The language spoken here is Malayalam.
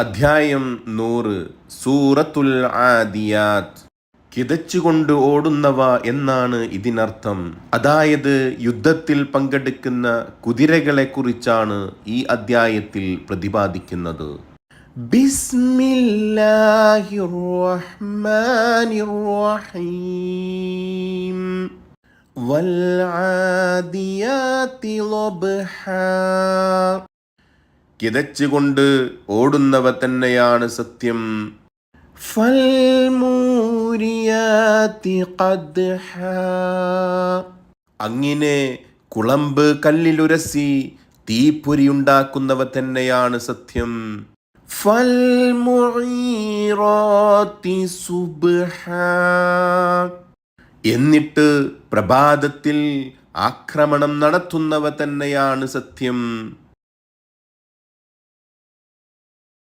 അധ്യായം 100 സൂറത്തുൽ ആദിയാത്ത്. കിതച്ചുകൊണ്ട് ഓടുന്നവ എന്നാണ് ഇതിനർത്ഥം. അതായത് യുദ്ധത്തിൽ പങ്കെടുക്കുന്ന കുതിരകളെ കുറിച്ചാണ് ഈ അധ്യായത്തിൽ പ്രതിപാദിക്കുന്നത്. ബിസ്മില്ലാഹിർ റഹ്മാനിർ റഹീം. വൽ ആദിയാതി ളബ്ഹാ. കിതച്ചുകൊണ്ട് ഓടുന്നവ തന്നെയാണ് സത്യം. ഫൽമൂരിയാതി ഖദ്ഹാ. അങ്ങനെ കുളമ്പ് കല്ലിലുരസി തീപ്പൊരിയുണ്ടാക്കുന്നവ തന്നെയാണ് സത്യം. ഫൽമുഈറാതി സുബ്ഹാ. എന്നിട്ട് പ്രഭാതത്തിൽ ആക്രമണം നടത്തുന്നവ തന്നെയാണ് സത്യം.